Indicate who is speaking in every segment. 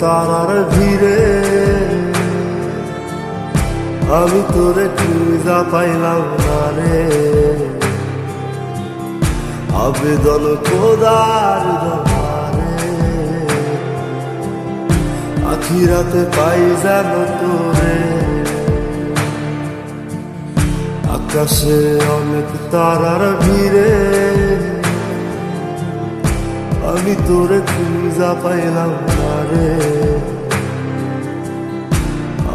Speaker 1: তারার ভিড়ে আমি তোরে খুঁজা পাইলাম না রে। আবেদন খোদার দরবারে আখিরাতে পাই যেন তোরে। আকাশে অনেক তারার ভিড়ে আমি তোরে খুঁজা পাইলাম না রে।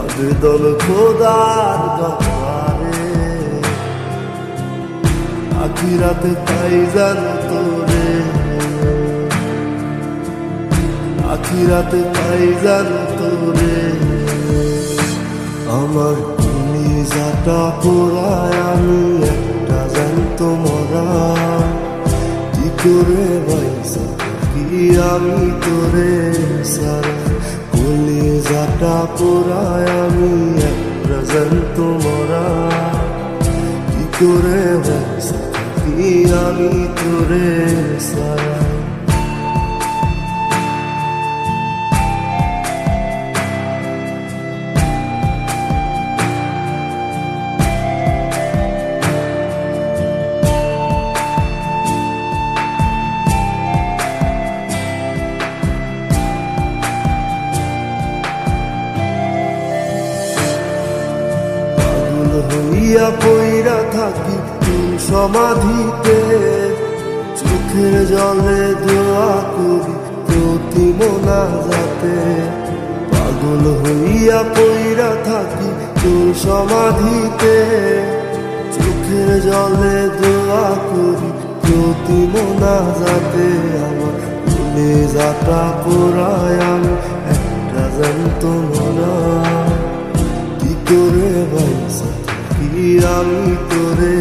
Speaker 1: আবেদন খোদার দরবারে আখিরাতে পাই যেন তোরে। আখিরাতে পাই যেন তোরে। আমার কলিজাটা পোড়ায় আমি একটা জ্যান্ত মরা। কি করে বাইসা থাকি আমি তোরে সারা। কলিজাটা পোড়ায় আমি একটা জ্যান্ত মরা। কি করে বাইসা থাকি আমি তোরে সারা। হইয়া পইরা থাকি তোর সমাধিতে। চোখের জলে দোয়া করি প্রতি মোনাজাতে। পাগল হইয়া পইরা থাকি তোর সমাধিতে। চোখের জলে দোয়া করি প্রতি মোনাজাতে। আমার কলিজাটা পোড়ায় আমি একটা জ্যান্ত মরা। কি করে বাইসা থাকি আমি তোরে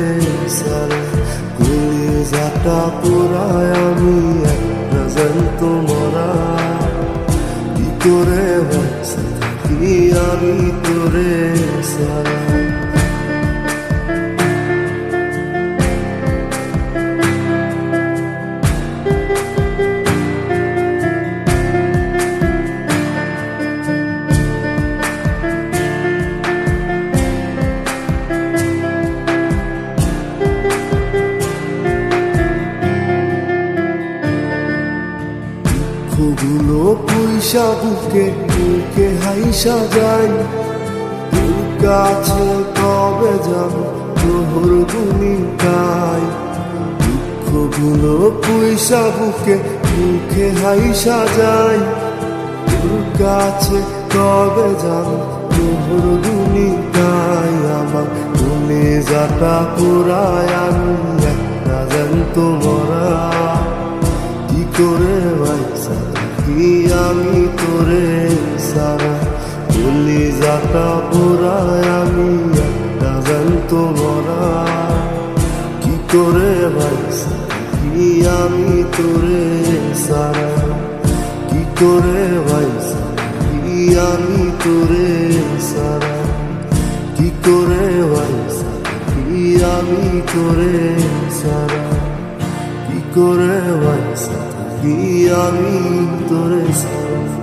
Speaker 1: সারা। কলিজাটা পোড়ায় আমি একটা জ্যান্ত মরা। কি করে বাইসা থাকি আমি তোরে সারা। গুলো পয়সা বুকে বুকে হাইসা যাই। তোর কাছে কবে যাব তোর গুণিকাই। দুঃখগুলো পয়সা বুকে বুকে হাইসা যাই। তোর কাছে কবে যাব তোর গুণিকাই। আমার কলিজাটা পোড়ায় আমি একটা জ্যান্ত মরা। কি করে বাইসা থাকি আমি তোরে সারা। কলিজাটা পোড়ায় আমি একটা জ্যান্ত মরা। কি করে বাইসা থাকি আমি তোরে সারা। কি করে বাইসা থাকি আমি তোরে সারা। কি করে বাইসা থাকি আমি তোরে সারা। কি করে বাইসা থাকি আমি তোরে সারা।